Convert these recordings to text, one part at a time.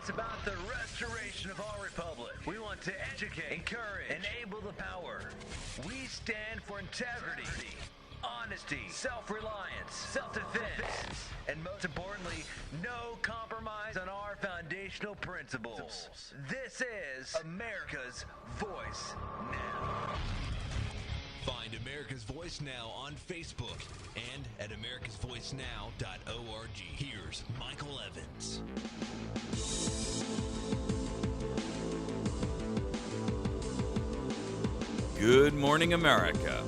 It's about the restoration of our republic. We want to educate, encourage, enable the power. We stand for integrity, honesty, self-reliance, self-defense, and most importantly, no compromise on our foundational principles. This is America's Voice Now. Find America's Voice Now on Facebook and at americasvoicenow.org. Here's Michael Evans. Good morning, America.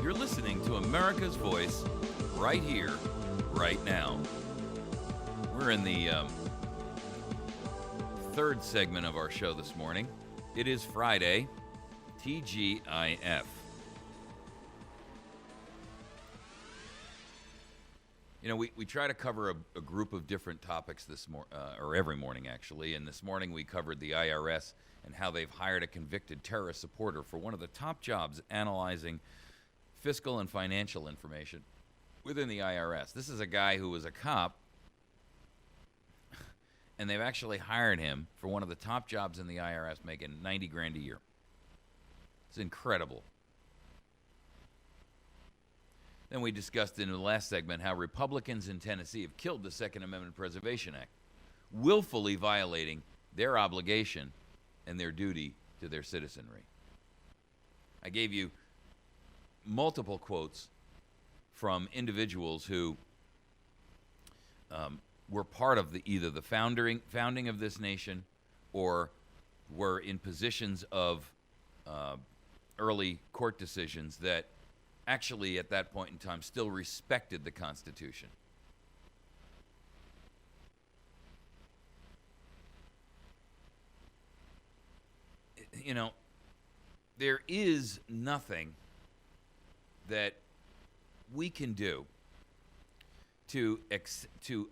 You're listening to America's Voice right here, right now. We're in the third segment of our show this morning. It is Friday, TGIF. You know, we try to cover a group of different topics or every morning, actually. And this morning we covered the IRS and how they've hired a convicted terrorist supporter for one of the top jobs analyzing fiscal and financial information within the IRS. This is a guy who was a cop, and they've actually hired him for one of the top jobs in the IRS, making $90,000 a year. It's incredible. Then we discussed in the last segment how Republicans in Tennessee have killed the Second Amendment Preservation Act, willfully violating their obligation and their duty to their citizenry. I gave you multiple quotes from individuals who were part of either the founding of this nation or were in positions of early court decisions that actually at that point in time still respected the Constitution. You know, there is nothing that we can do to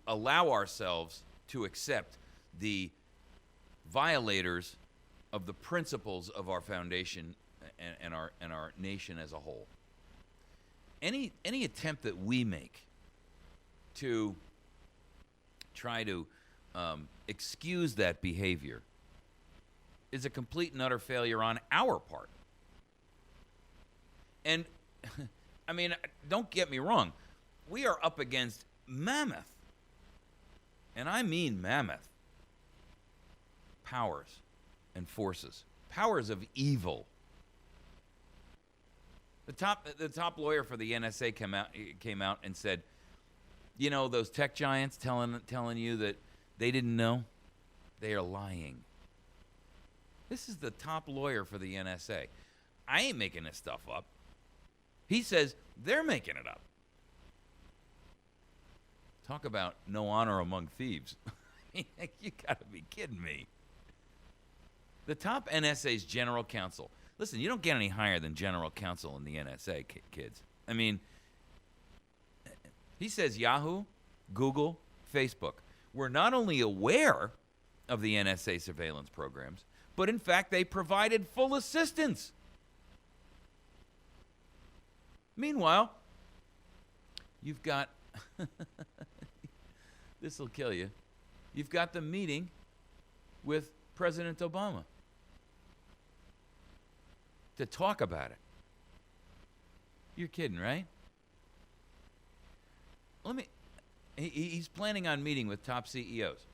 allow ourselves to accept the violators of the principles of our foundation and our nation as a whole. Any attempt that we make to try to excuse that behavior is a complete and utter failure on our part. And, I mean, don't get me wrong. We are up against mammoth, and I mean mammoth, powers and forces, powers of evil. The top lawyer for the NSA came out and said, you know, those tech giants telling you that they didn't know, they are lying. This is the top lawyer for the NSA. I ain't making this stuff up. He says they're making it up. Talk about no honor among thieves. You gotta be kidding me. The top NSA's general counsel. Listen, you don't get any higher than general counsel in the NSA, kids. I mean, he says Yahoo, Google, Facebook were not only aware of the NSA surveillance programs, but in fact, they provided full assistance. Meanwhile, you've got, this will kill you, you've got the meeting with President Obama to talk about it. You're kidding, right? He's planning on meeting with top CEOs.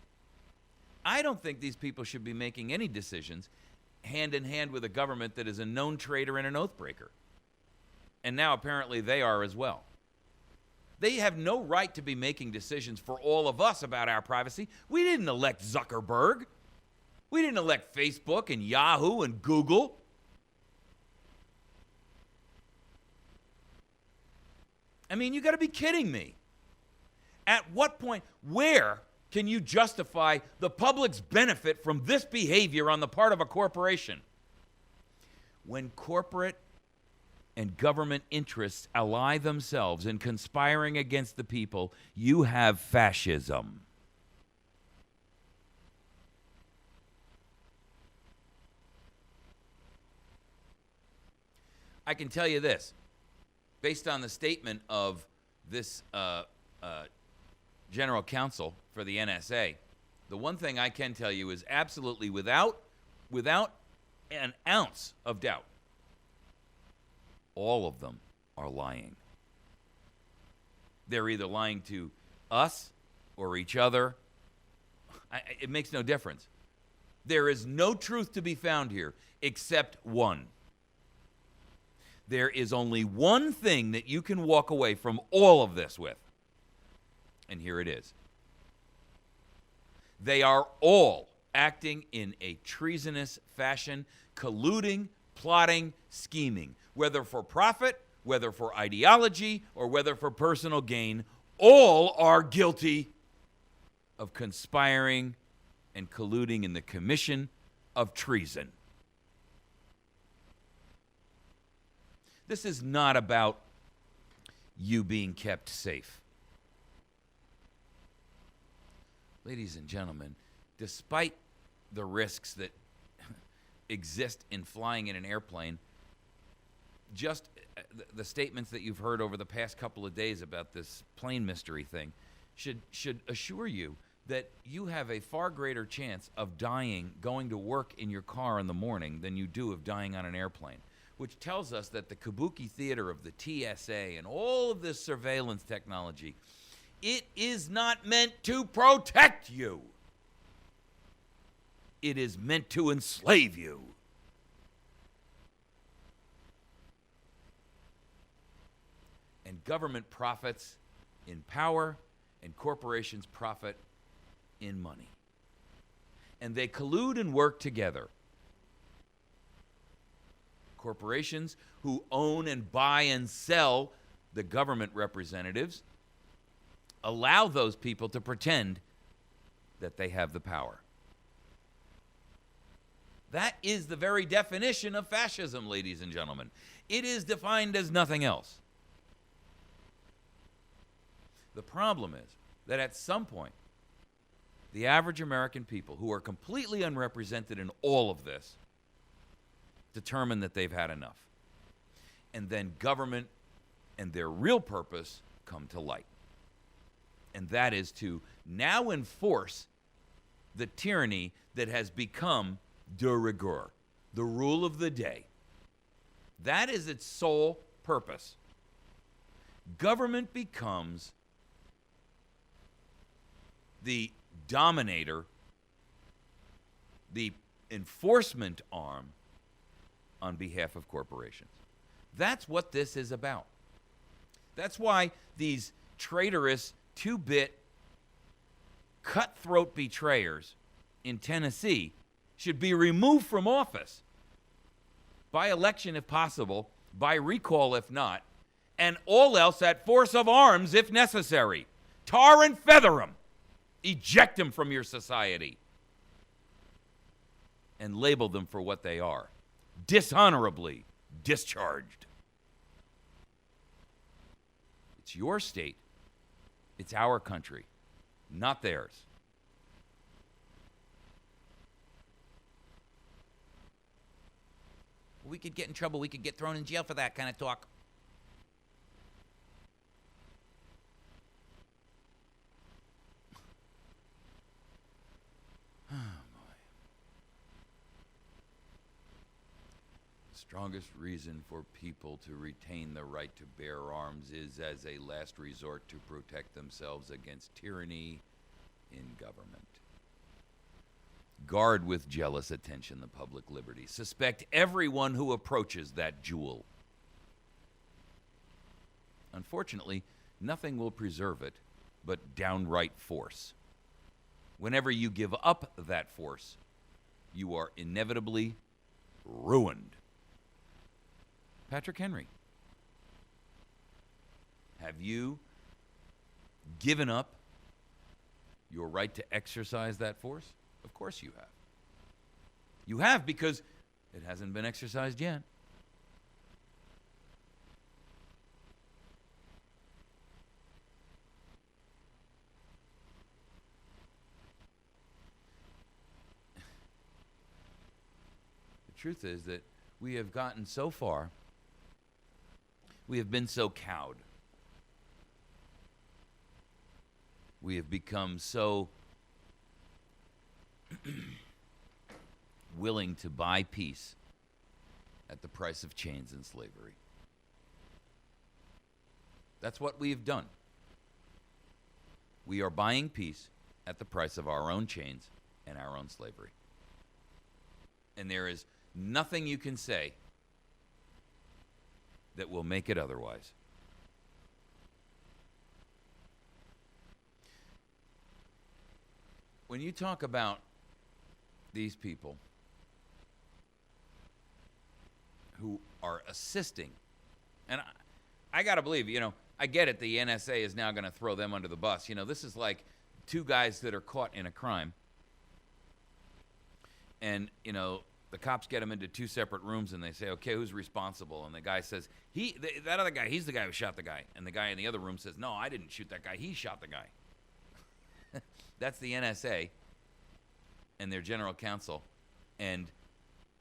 I don't think these people should be making any decisions hand in hand with a government that is a known traitor and an oath breaker. And now apparently they are as well. They have no right to be making decisions for all of us about our privacy. We didn't elect Zuckerberg. We didn't elect Facebook and Yahoo and Google. I mean, you got to be kidding me. At what point, where can you justify the public's benefit from this behavior on the part of a corporation? When corporate and government interests ally themselves in conspiring against the people, you have fascism. I can tell you this, based on the statement of this general counsel for the NSA, The one thing I can tell you is absolutely without an ounce of doubt, all of them are lying. They're either lying to us or each other. It makes no difference. There is no truth to be found here except one. There is only one thing that you can walk away from all of this with. And here it is. They are all acting in a treasonous fashion, colluding, plotting, scheming, whether for profit, whether for ideology, or whether for personal gain. All are guilty of conspiring and colluding in the commission of treason. This is not about you being kept safe. Ladies and gentlemen, despite the risks that exist in flying in an airplane, just the statements that you've heard over the past couple of days about this plane mystery thing should assure you that you have a far greater chance of dying going to work in your car in the morning than you do of dying on an airplane, which tells us that the kabuki theater of the TSA and all of this surveillance technology, it is not meant to protect you. It is meant to enslave you. And government profits in power, and corporations profit in money. And they collude and work together. Corporations who own and buy and sell the government representatives allow those people to pretend that they have the power. That is the very definition of fascism, ladies and gentlemen. It is defined as nothing else. The problem is that at some point, the average American people who are completely unrepresented in all of this determine that they've had enough. And then government and their real purpose come to light. And that is to now enforce the tyranny that has become de rigueur, the rule of the day. That is its sole purpose. Government becomes the dominator, the enforcement arm on behalf of corporations. That's what this is about. That's why these traitorous, two-bit, cutthroat betrayers in Tennessee should be removed from office by election if possible, by recall if not, and all else at force of arms if necessary. Tar and feather them. Eject them from your society. And label them for what they are. Dishonorably discharged. It's your state. It's our country, not theirs. We could get in trouble. We could get thrown in jail for that kind of talk. Oh, boy. The strongest reason for people to retain the right to bear arms is as a last resort to protect themselves against tyranny in government. Guard with jealous attention the public liberty. Suspect everyone who approaches that jewel. Unfortunately, nothing will preserve it but downright force. Whenever you give up that force, you are inevitably ruined. Patrick Henry. Have you given up your right to exercise that force? Of course you have. You have because it hasn't been exercised yet. The truth is that we have gotten so far, we have been so cowed. We have become so willing to buy peace at the price of chains and slavery. That's what we've done. We are buying peace at the price of our own chains and our own slavery. And there is nothing you can say that will make it otherwise. When you talk about these people who are assisting, and I got to believe, I get it, the NSA is now going to throw them under the bus. This is like two guys that are caught in a crime. And, the cops get them into two separate rooms and they say, okay, who's responsible? And the guy says, that other guy, he's the guy who shot the guy. And the guy in the other room says, no, I didn't shoot that guy. He shot the guy. That's the NSA and their general counsel and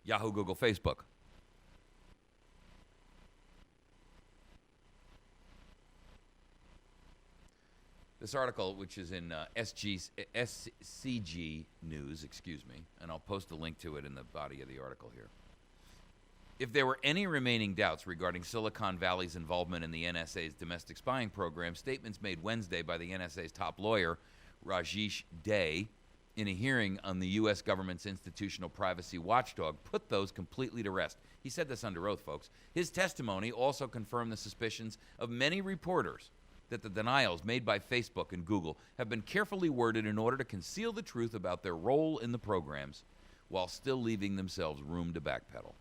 Yahoo, Google, Facebook. This article, which is in SCG News, and I'll post a link to it in the body of the article here. If there were any remaining doubts regarding Silicon Valley's involvement in the NSA's domestic spying program, statements made Wednesday by the NSA's top lawyer, Rajesh Day, in a hearing on the U.S. government's institutional privacy watchdog, put those completely to rest. He said this under oath, folks. His testimony also confirmed the suspicions of many reporters that the denials made by Facebook and Google have been carefully worded in order to conceal the truth about their role in the programs while still leaving themselves room to backpedal.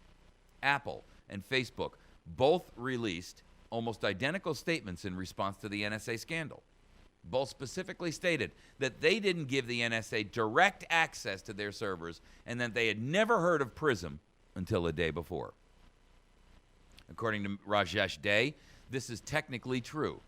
Apple and Facebook both released almost identical statements in response to the NSA scandal. Both specifically stated that they didn't give the NSA direct access to their servers and that they had never heard of PRISM until a day before. According to Rajesh Day, this is technically true.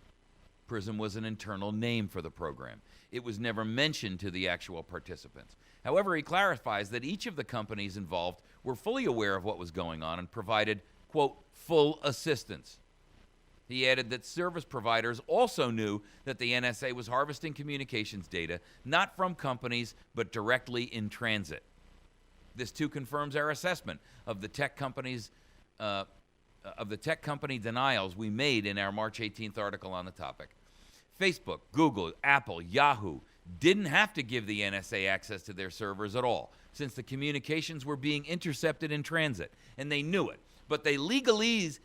PRISM was an internal name for the program. It was never mentioned to the actual participants. However, he clarifies that each of the companies involved were fully aware of what was going on and provided, quote, full assistance. He added that service providers also knew that the NSA was harvesting communications data, not from companies, but directly in transit. This too confirms our assessment of the tech companies, of the tech company denials we made in our March 18th article on the topic. Facebook, Google, Apple, Yahoo didn't have to give the NSA access to their servers at all, since the communications were being intercepted in transit, and they knew it. But they utilizing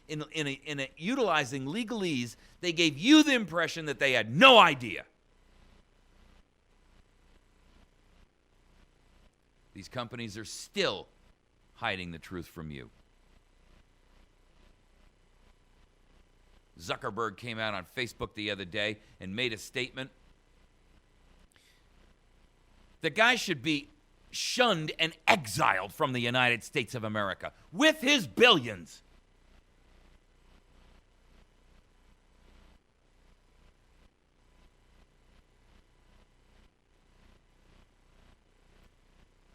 legalese, they gave you the impression that they had no idea. These companies are still hiding the truth from you. Zuckerberg came out on Facebook the other day and made a statement. The guy should be shunned and exiled from the United States of America with his billions.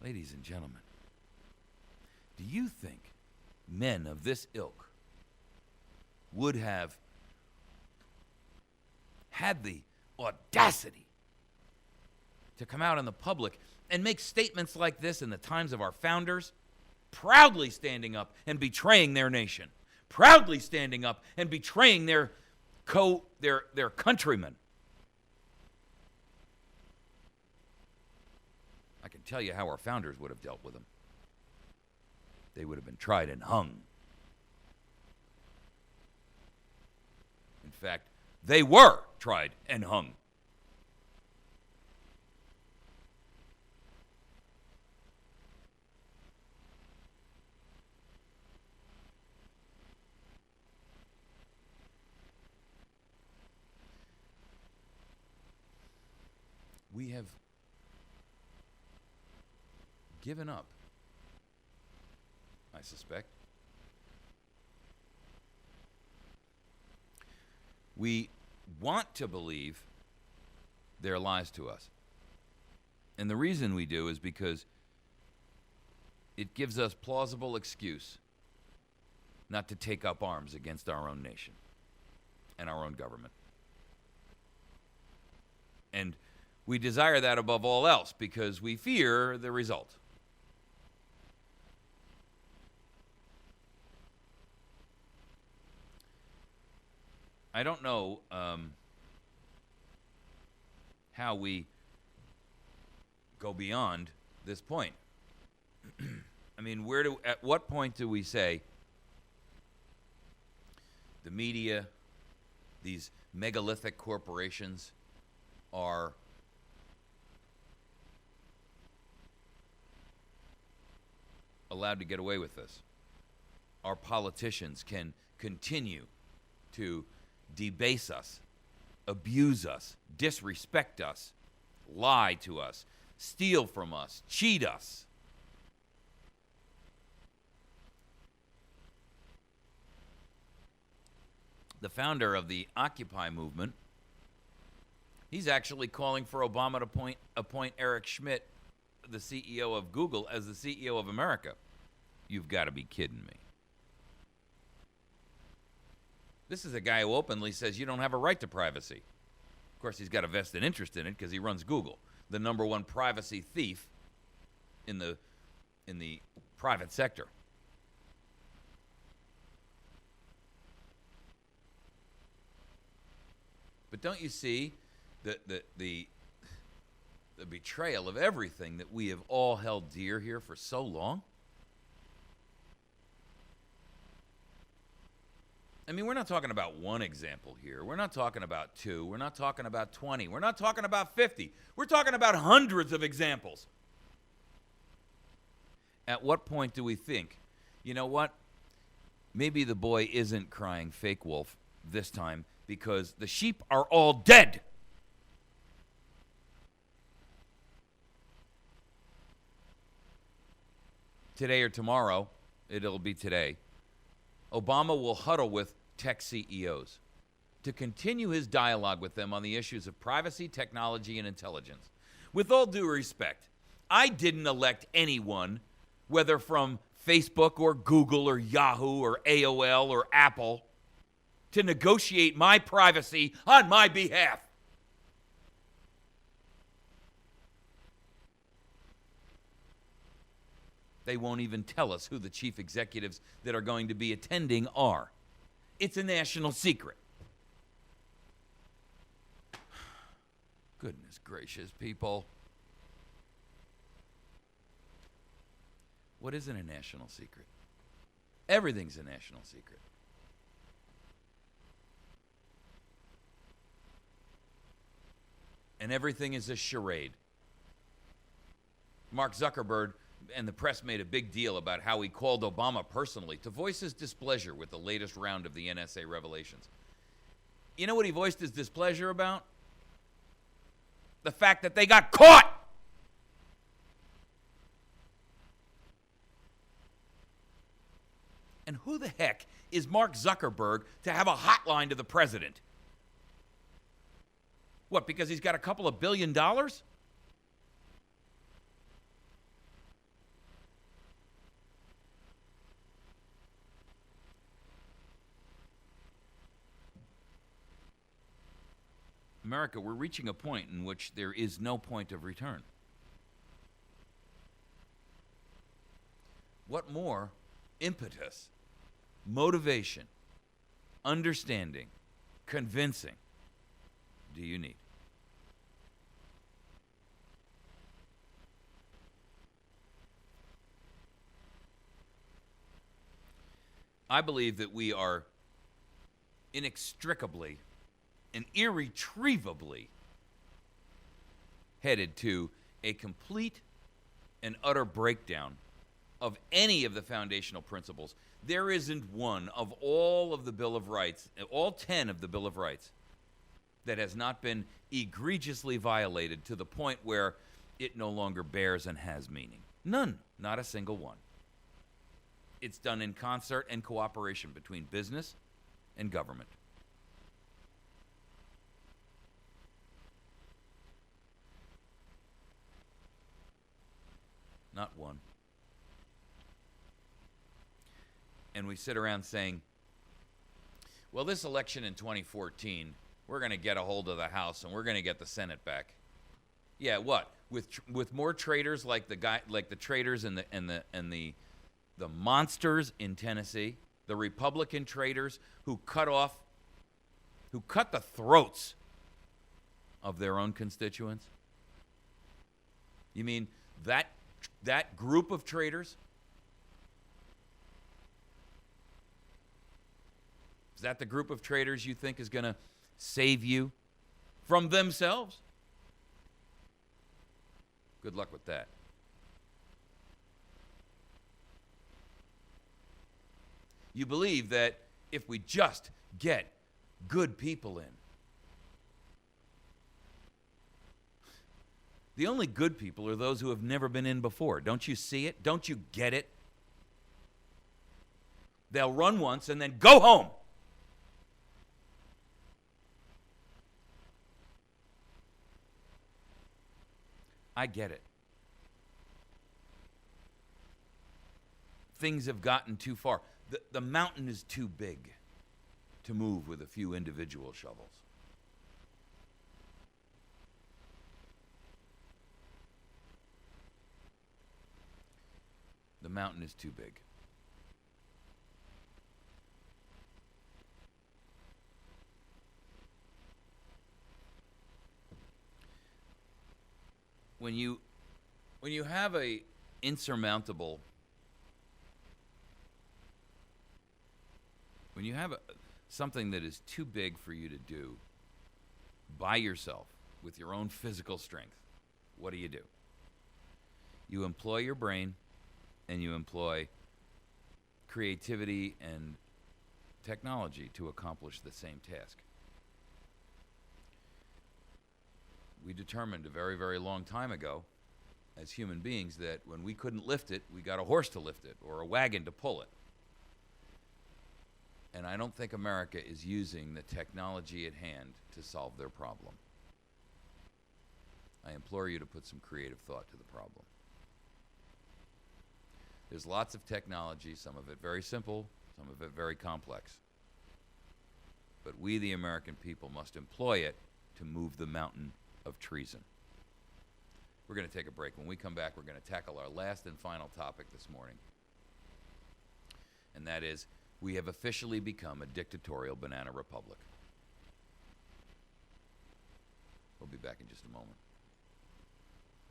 Ladies and gentlemen, do you think men of this ilk would have had the audacity to come out in the public and make statements like this in the times of our founders, proudly standing up and betraying their nation, proudly standing up and betraying their countrymen? I can tell you how our founders would have dealt with them. They would have been tried and hung. In fact, they were tried and hung. We have given up, I suspect. We want to believe their lies to us. And the reason we do is because it gives us plausible excuse not to take up arms against our own nation and our own government. And We desire that above all else because we fear the result. I don't know how we go beyond this point. I mean, at what point do we say the media, these megalithic corporations are allowed to get away with this? Our politicians can continue to debase us, abuse us, disrespect us, lie to us, steal from us, cheat us. The founder of the Occupy movement, he's actually calling for Obama to appoint Eric Schmidt, the CEO of Google, as the CEO of America. You've got to be kidding me. This is a guy who openly says you don't have a right to privacy. Of course, he's got a vested interest in it because he runs Google, the number one privacy thief in the private sector. But don't you see the betrayal of everything that we have all held dear here for so long? I mean, we're not talking about one example here. We're not talking about 2. We're not talking about 20. We're not talking about 50. We're talking about hundreds of examples. At what point do we think, you know what? Maybe the boy isn't crying fake wolf this time because the sheep are all dead. Today or tomorrow, it'll be today, Obama will huddle with tech CEOs to continue his dialogue with them on the issues of privacy, technology, and intelligence. With all due respect, I didn't elect anyone, whether from Facebook or Google or Yahoo or AOL or Apple, to negotiate my privacy on my behalf. They won't even tell us who the chief executives that are going to be attending are. It's a national secret. Goodness gracious, people. What isn't a national secret? Everything's a national secret. And everything is a charade. Mark Zuckerberg and the press made a big deal about how he called Obama personally to voice his displeasure with the latest round of the NSA revelations. You know what he voiced his displeasure about? The fact that they got caught! And who the heck is Mark Zuckerberg to have a hotline to the president? What, because he's got a couple of $1 billion? America, we're reaching a point in which there is no point of return. What more impetus, motivation, understanding, convincing do you need? I believe that we are inextricably and irretrievably headed to a complete and utter breakdown of any of the foundational principles. There isn't one of all of the Bill of Rights, all 10 of the Bill of Rights, that has not been egregiously violated to the point where it no longer bears and has meaning. None, not a single one. It's done in concert and cooperation between business and government. Not one. And we sit around saying, well, this election in 2014, we're going to get a hold of the House and we're going to get the Senate back. Yeah, what? With more traitors like the traitors and the monsters in Tennessee, the Republican traitors who cut the throats of their own constituents? You mean that group of traitors? Is that the group of traitors you think is going to save you from themselves? Good luck with that. You believe that if we just get good people in, the only good people are those who have never been in before. Don't you see it? Don't you get it? They'll run once and then go home. I get it. Things have gotten too far. The mountain is too big to move with a few individual shovels. The mountain is too big. When you have a insurmountable, when you have something that is too big for you to do by yourself with your own physical strength, what do? You employ your brain, and you employ creativity and technology to accomplish the same task. We determined a very, very long time ago as human beings that when we couldn't lift it, we got a horse to lift it or a wagon to pull it. And I don't think America is using the technology at hand to solve their problem. I implore you to put some creative thought to the problem. There's lots of technology, some of it very simple, some of it very complex. But we, the American people, must employ it to move the mountain of treason. We're going to take a break. When we come back, we're going to tackle our last and final topic this morning. And that is, we have officially become a dictatorial banana republic. We'll be back in just a moment.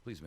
Please make